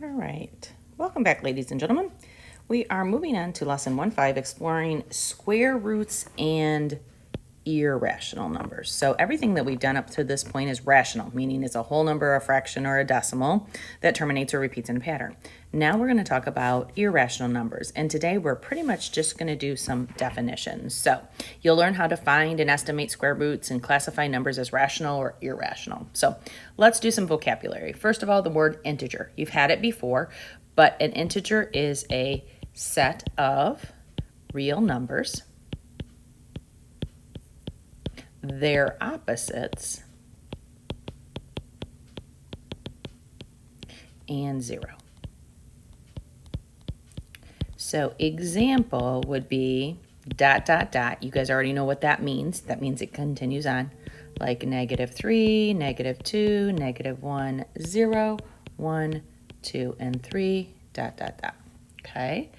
All right, welcome back, ladies and gentlemen. We are moving on to lesson 1.5, exploring square roots and irrational numbers. So everything that we've done up to this point is rational, meaning it's a whole number, a fraction, or a decimal that terminates or repeats in a pattern. Now we're going to talk about irrational numbers, and today we're pretty much just going to do some definitions. So you'll learn how to find and estimate square roots and classify numbers as rational or irrational. So let's do some vocabulary. First of all, the word integer. You've had it before, but an integer is a set of real numbers, their opposites, and 0. So example would be ... You guys already know what that means. That means it continues on, like -3, -2, -1, 0, 1, 2, and 3, ... Okay,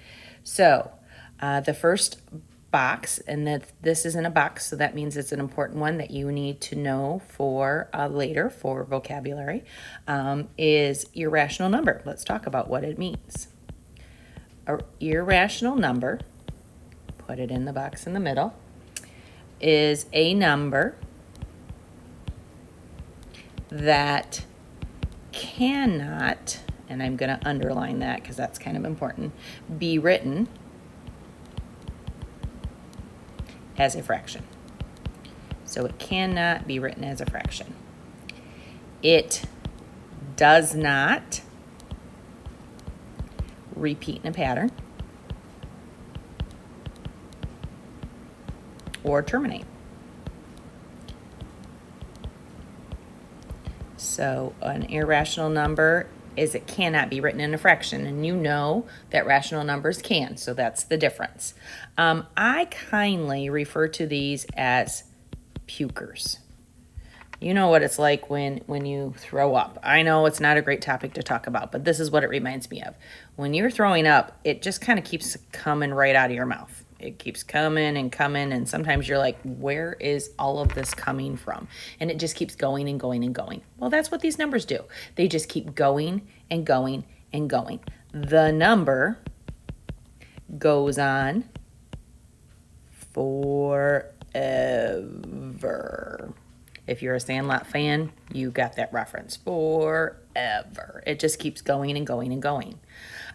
so the first box, and that this isn't a box, so that means it's an important one that you need to know for later for vocabulary, is irrational number. Let's talk about what it means. An irrational number, put it in the box in the middle, is a number that cannot, and I'm going to underline that because that's kind of important, be written as a fraction. So it cannot be written as a fraction. It does not repeat in a pattern or terminate. So an irrational number is it cannot be written in a fraction, and you know that rational numbers can, so that's the difference. I kindly refer to these as pukers. You know what it's like when you throw up. I know it's not a great topic to talk about, but this is what it reminds me of. When you're throwing up, it just kind of keeps coming right out of your mouth. It keeps coming, and sometimes you're like, where is all of this coming from? And it just keeps going and going and going. Well, that's what these numbers do. They just keep going and going and going. The number goes on forever. If you're a Sandlot fan, you got that reference. Forever. It just keeps going and going and going.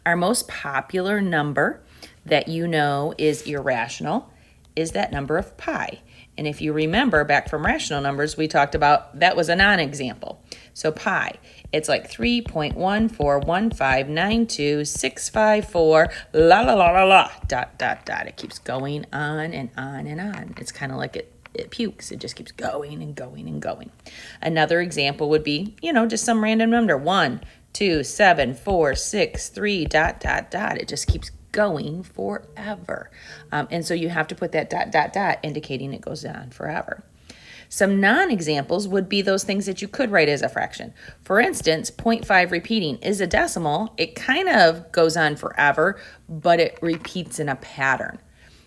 Our most popular number that you know is irrational is that number of pi. And if you remember back from rational numbers, we talked about that was a non-example. So pi, it's like 3.141592654 la la la la la ... It keeps going on and on and on. It's kind of like it pukes. It just keeps going and going and going. Another example would be, just some random number, 1, 2, 7, 4, 6, 3 ... It just keeps going forever. And so you have to put that ... indicating it goes on forever. Some non-examples would be those things that you could write as a fraction. For instance, 0.5 repeating is a decimal. It kind of goes on forever, but it repeats in a pattern.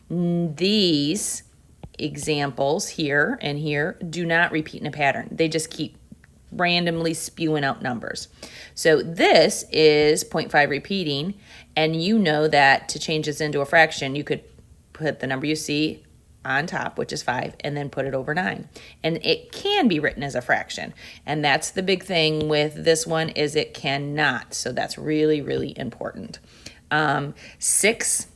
These examples here and here do not repeat in a pattern. They just keep randomly spewing out numbers. So this is 0.5 repeating, and you know that to change this into a fraction, you could put the number you see on top, which is 5, and then put it over 9. And it can be written as a fraction. And that's the big thing with this one is it cannot. So that's really, really important. 6,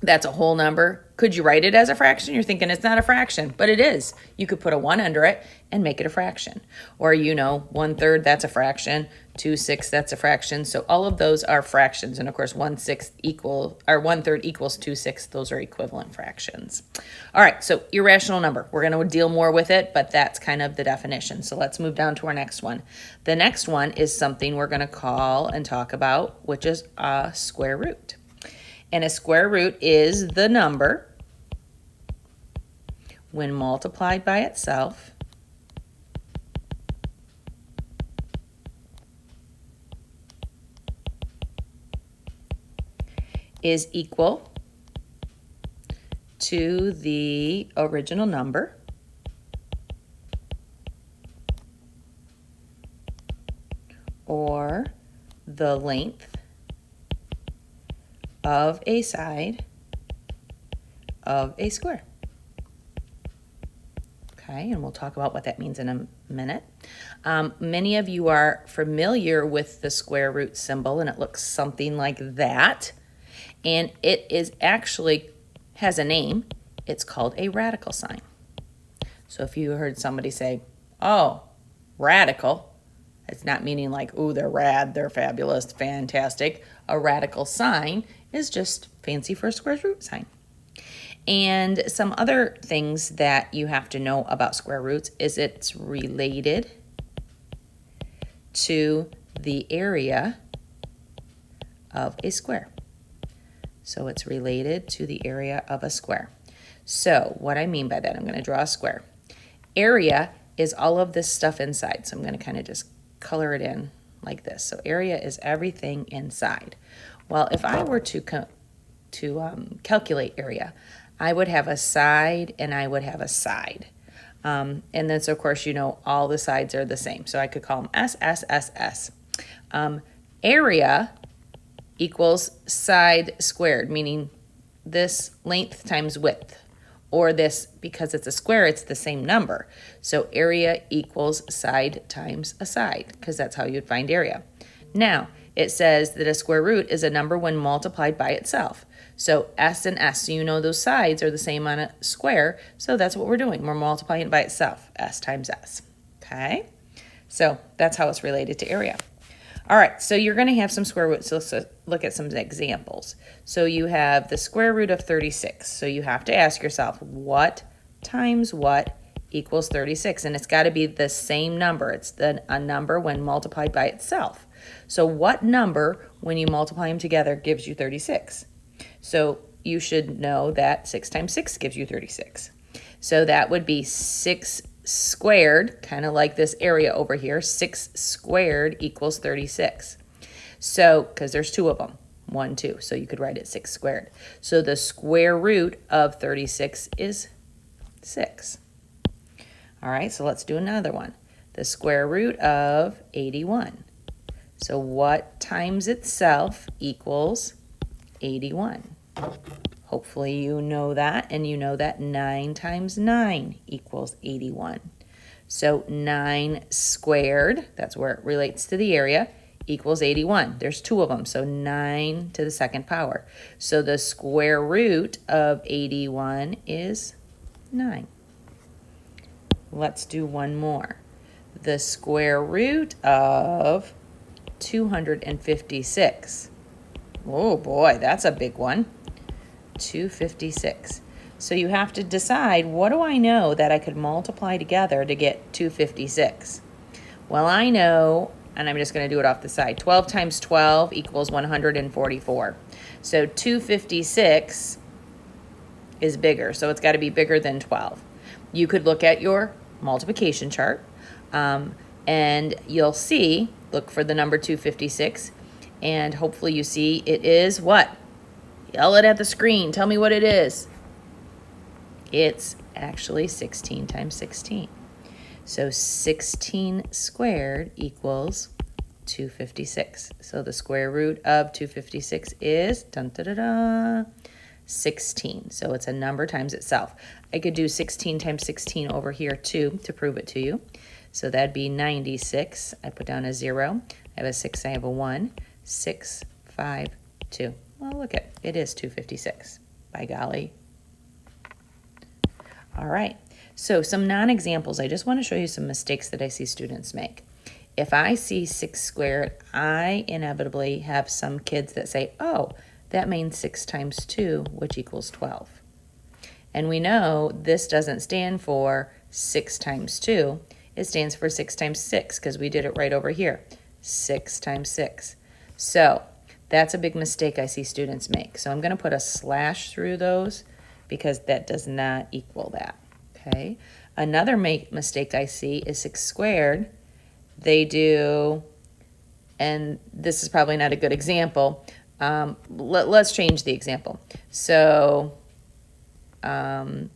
that's a whole number. Could you write it as a fraction? You're thinking it's not a fraction, but it is. You could put a 1 under it and make it a fraction. Or 1/3, that's a fraction. 2/6, that's a fraction. So all of those are fractions. And of course, 1/6 equals 2/6. Those are equivalent fractions. All right, so irrational number. We're going to deal more with it, but that's kind of the definition. So let's move down to our next one. The next one is something we're going to call and talk about, which is a square root. And a square root is the number when multiplied by itself is equal to the original number or the length of a side of a square. Okay, and we'll talk about what that means in a minute. Many of you are familiar with the square root symbol, and it looks something like that. And it is actually has a name. It's called a radical sign. So if you heard somebody say, oh, radical, it's not meaning like, ooh, they're rad, they're fabulous, fantastic. A radical sign is just fancy for a square root sign. And some other things that you have to know about square roots is it's related to the area of a square. So it's related to the area of a square. So what I mean by that, I'm going to draw a square. Area is all of this stuff inside. So I'm going to kind of just color it in like this. So area is everything inside. Well, if I were to calculate area, I would have a side and I would have a side. And then, so of course, you know, all the sides are the same. So I could call them S, S, S, S. Area equals side squared, meaning this length times width. Or this, because it's a square, it's the same number. So area equals side times a side, because that's how you'd find area. Now, it says that a square root is a number when multiplied by itself. So S and S, so you know those sides are the same on a square, so that's what we're doing. We're multiplying it by itself, S times S, okay? So that's how it's related to area. All right, so you're going to have some square roots, so let's look at some examples. So you have the square root of 36, so you have to ask yourself, what times what equals 36? And it's got to be the same number. It's a number when multiplied by itself. So what number, when you multiply them together, gives you 36? So you should know that 6 times 6 gives you 36. So that would be 6 squared, kind of like this area over here. 6 squared equals 36. So, because there's two of them, 1, 2. So you could write it 6 squared. So the square root of 36 is 6. All right, so let's do another one. The square root of 81. So what times itself equals 81? Hopefully you know that, and you know that 9 times 9 equals 81. So 9 squared, that's where it relates to the area, equals 81. There's two of them, so 9 to the second power. So the square root of 81 is 9. Let's do one more. The square root of 256. Oh boy, that's a big one. 256. So you have to decide, what do I know that I could multiply together to get 256? Well, I know, and I'm just going to do it off the side, 12 times 12 equals 144. So 256 is bigger, so it's got to be bigger than 12. You could look at your multiplication chart, and you'll see, look for the number 256, and hopefully you see it is what? Yell it at the screen. Tell me what it is. It's actually 16 times 16. So 16 squared equals 256. So the square root of 256 is 16. So it's a number times itself. I could do 16 times 16 over here too to prove it to you. So that'd be 96. I put down a 0. I have a 6. I have a 1. 6, 5, 2. Well, look at it is 256. By golly. All right. So some non-examples. I just want to show you some mistakes that I see students make. If I see 6 squared, I inevitably have some kids that say, oh, that means 6 times 2, which equals 12. And we know this doesn't stand for 6 times 2. It stands for 6 times 6 because we did it right over here. 6 times 6. So that's a big mistake I see students make. So I'm going to put a slash through those because that does not equal that. Okay. Another mistake I see is 6 squared. They do, and this is probably not a good example. Let's change the example. So let's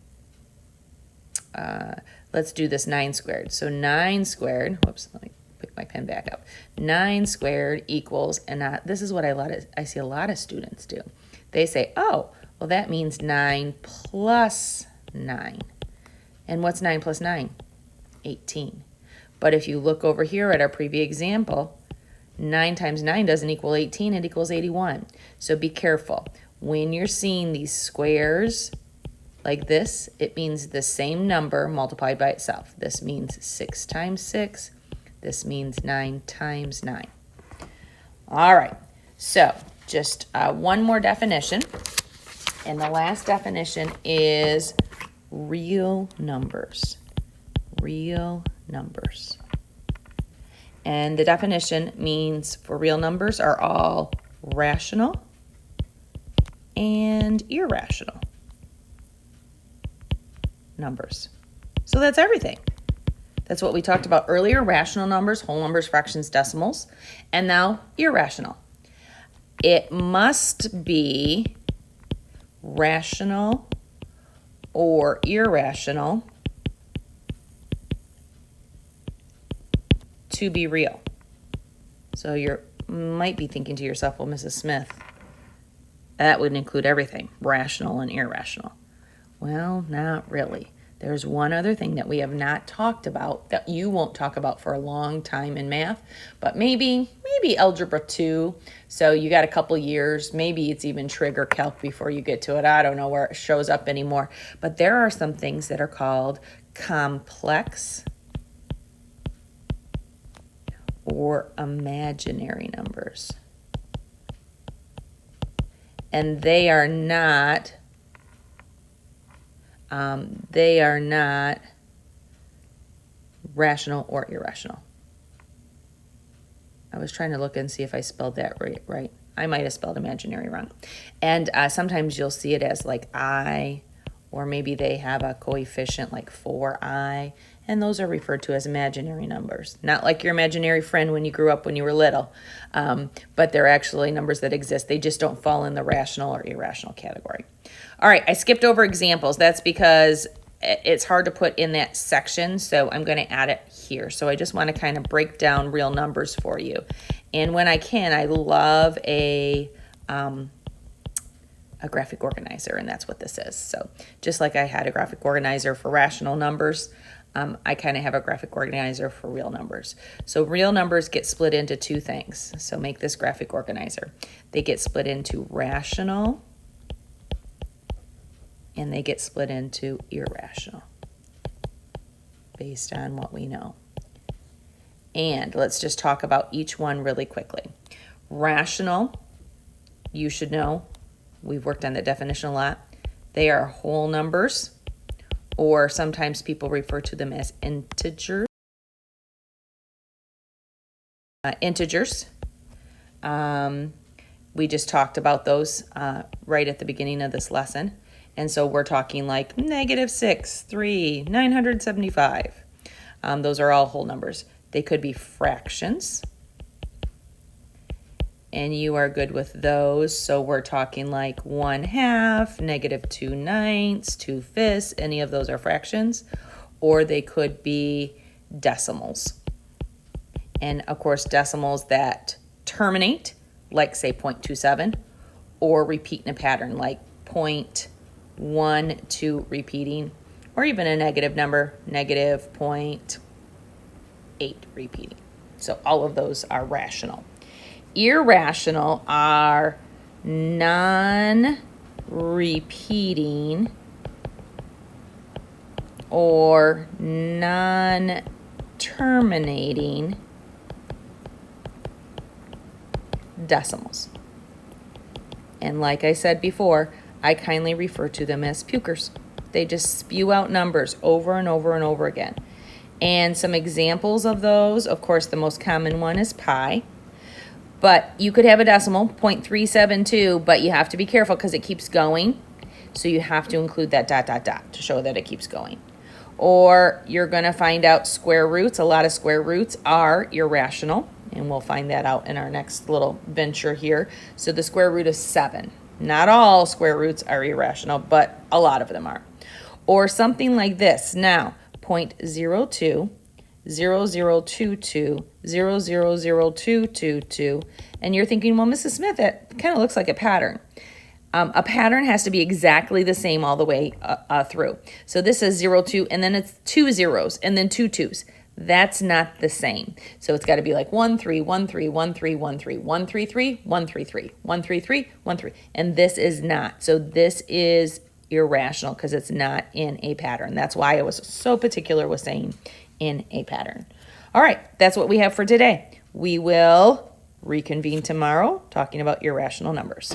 do this 9 squared. So 9 squared, whoops, let me pick my pen back up. 9 squared equals, and this is what I see a lot of students do. They say, oh, well, that means 9 plus 9. And what's 9 plus 9? 18. But if you look over here at our previous example, 9 times 9 doesn't equal 18, it equals 81. So be careful. When you're seeing these squares like this, it means the same number multiplied by itself. This means 6 times 6. This means 9 times 9. All right, so just one more definition. And the last definition is real numbers. Real numbers. And the definition means for real numbers are all rational and irrational numbers. So that's everything. That's what we talked about earlier: rational numbers, whole numbers, fractions, decimals, and now irrational. It must be rational or irrational to be real. So you might be thinking to yourself, well, Mrs. Smith, that would include everything, rational and irrational. Well, not really. There's one other thing that we have not talked about that you won't talk about for a long time in math, but maybe Algebra 2. So you got a couple years, maybe it's even trig or calc before you get to it. I don't know where it shows up anymore. But there are some things that are called complex or imaginary numbers. And they are not rational or irrational. I was trying to look and see if I spelled that right. I might have spelled imaginary wrong. And sometimes you'll see it as like I, or maybe they have a coefficient like 4i, and those are referred to as imaginary numbers. Not like your imaginary friend when you grew up when you were little, but they're actually numbers that exist. They just don't fall in the rational or irrational category. All right, I skipped over examples. That's because it's hard to put in that section, so I'm going to add it here. So I just want to kind of break down real numbers for you. And when I can, I love a graphic organizer, and that's what this is. So just like I had a graphic organizer for rational numbers, I kind of have a graphic organizer for real numbers. So real numbers get split into two things. So make this graphic organizer. They get split into rational and they get split into irrational based on what we know. And let's just talk about each one really quickly. Rational, you should know, we've worked on the definition a lot. They are whole numbers, or sometimes people refer to them as integers. We just talked about those right at the beginning of this lesson. And so we're talking like -6, 3, 975. Those are all whole numbers. They could be fractions, and you are good with those. So we're talking like 1/2, -2/9, 2/5. Any of those are fractions, or they could be decimals. And of course, decimals that terminate, like say 0.27, or repeat in a pattern like 0.12 repeating, or even a negative number, -0.8 repeating. So all of those are rational. Irrational are non-repeating or non-terminating decimals. And like I said before, I kindly refer to them as pukers. They just spew out numbers over and over and over again. And some examples of those, of course, the most common one is pi. But you could have a decimal, 0.372, but you have to be careful because it keeps going. So you have to include that ... to show that it keeps going. Or you're going to find out square roots. A lot of square roots are irrational, and we'll find that out in our next little venture here. So the square root of 7. Not all square roots are irrational, but a lot of them are. Or something like this. Now, 0.02, 0022, 000222. And you're thinking, well, Mrs. Smith, that kind of looks like a pattern. A pattern has to be exactly the same all the way through. So this is 02, and then it's 2 zeros, and then 2 2s. That's not the same. So it's got to be like 1 3 1 3 1 3 1 3 1 3 3 1 3 3 1 3 3 1 3. And this is not. So this is irrational because it's not in a pattern. That's why I was so particular with saying in a pattern. All right, that's what we have for today. We will reconvene tomorrow talking about irrational numbers.